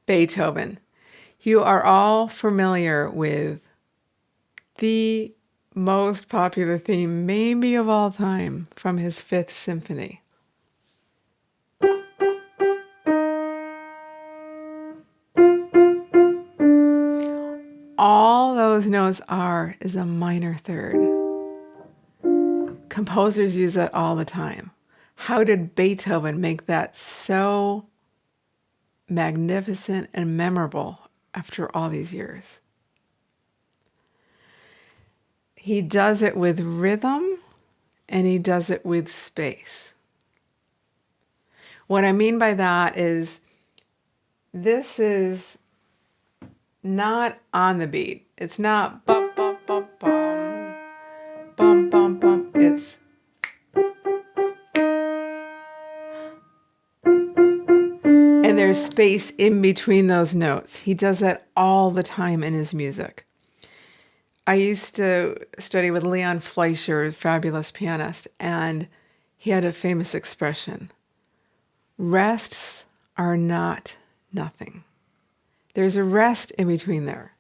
Beethoven. You are all familiar with the most popular theme, maybe of all time, from his Fifth Symphony. All those notes are is a minor third. Composers use that all the time. How did Beethoven make that so magnificent and memorable after all these years? He does it with rhythm and he does it with space. What I mean by that is this is not on the beat. It's not bum bum bum bum bum bum bum. It's and there's space in between those notes. He does that all the time in his music. I used to study with Leon Fleisher, a fabulous pianist, and he had a famous expression: rests are not nothing. There's a rest in between there.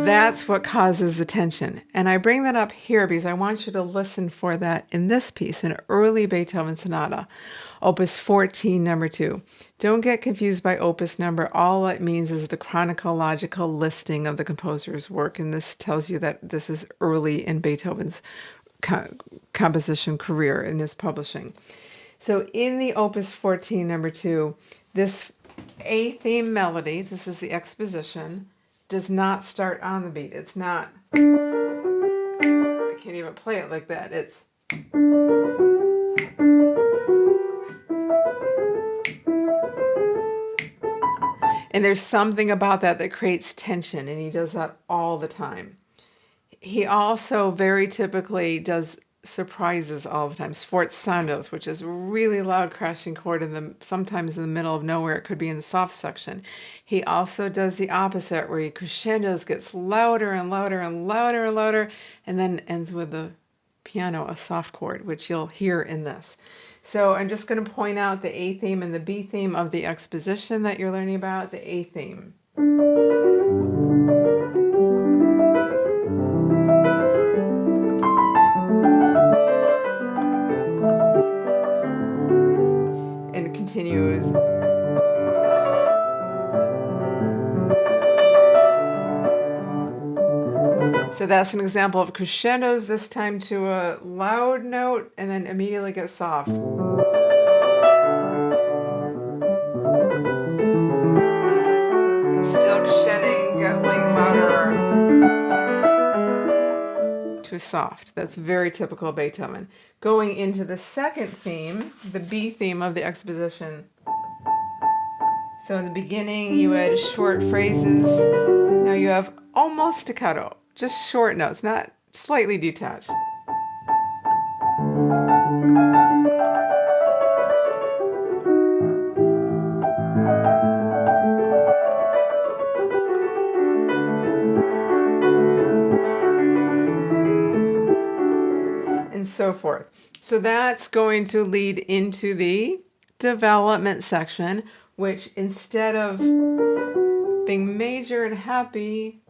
That's what causes the tension. And I bring that up here because I want you to listen for that in this piece, an early Beethoven sonata, Opus 14, number 2. Don't get confused by opus number. All it means is the chronological listing of the composer's work. And this tells you that this is early in Beethoven's composition career in his publishing. So in the Opus 14, number 2, this A theme melody, this is the exposition, does not start on the beat. It's not, I can't even play it like that. It's, and there's something about that that creates tension, and he does that all the time. He also very typically does surprises all the time. Sforzandos, which is a really loud crashing chord sometimes in the middle of nowhere. It could be in the soft section. He also does the opposite, where he crescendos, gets louder and louder and louder and louder, and then ends with the piano, a soft chord, which you'll hear in this. So I'm just going to point out the A theme and the B theme of the exposition that you're learning about. The A theme. Continues. So that's an example of crescendos, this time to a loud note and then immediately get soft. Still crescending, getting louder to soft. That's very typical of Beethoven. Going into the second theme, the B theme of the exposition. So in the beginning, you had short phrases. Now you have almost staccato, just short notes, not slightly detached. And so forth. So that's going to lead into the development section, which instead of being major and happy,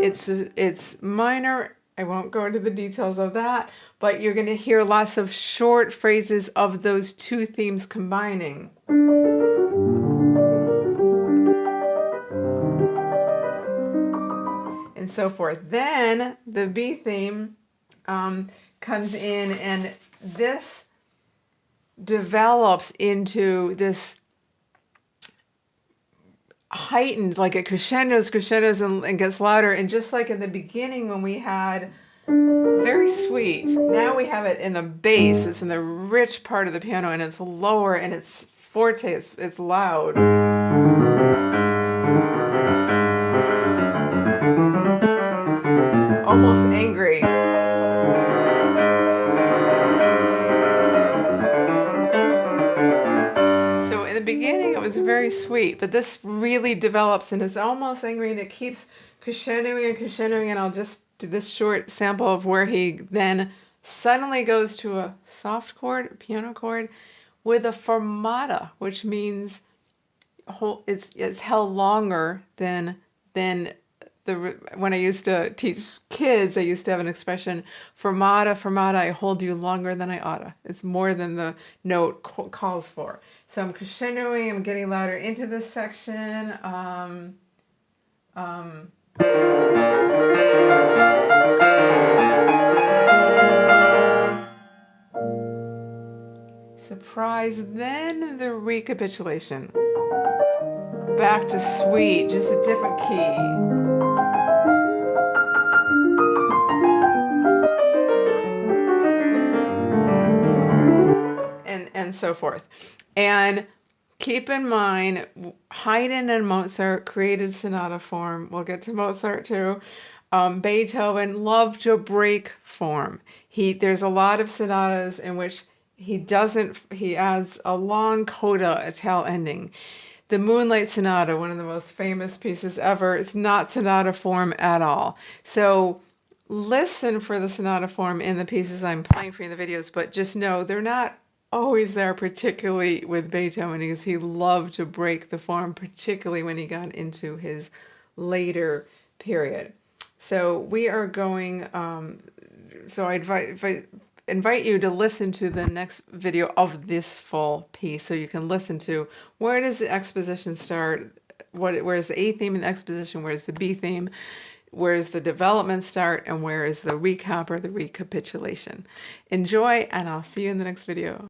it's minor. I won't go into the details of that, but you're going to hear lots of short phrases of those two themes combining. And so forth. Then the B theme comes in, and this develops into this heightened, like it crescendos and gets louder. And just like in the beginning when we had very sweet, now we have it in the bass. It's in the rich part of the piano, and it's lower and it's forte, it's loud. Almost angry. So in the beginning it was very sweet, but this really develops and is almost angry, and it keeps crescendoing and crescendoing, and I'll just do this short sample of where he then suddenly goes to a soft chord, a piano chord, with a fermata, which means it's held longer than when I used to teach kids, I used to have an expression, fermata, fermata, I hold you longer than I oughta. It's more than the note calls for. So I'm crescendoing, I'm getting louder into this section. Surprise, then the recapitulation. Back to sweet, just a different key. And so forth. And keep in mind, Haydn and Mozart created sonata form. We'll get to Mozart too. Beethoven loved to break form. There's a lot of sonatas in which he adds a long coda, a tail ending. The Moonlight Sonata, one of the most famous pieces ever, is not sonata form at all. So listen for the sonata form in the pieces I'm playing for you in the videos, but just know they're not always there, particularly with Beethoven, because he loved to break the form, particularly when he got into his later period. So we are going, so I invite you to listen to the next video of this full piece so you can listen to where does the exposition start, where's the A theme in the exposition, where's the B theme, where's the development start, and where is the recap or the recapitulation. Enjoy, and I'll see you in the next video.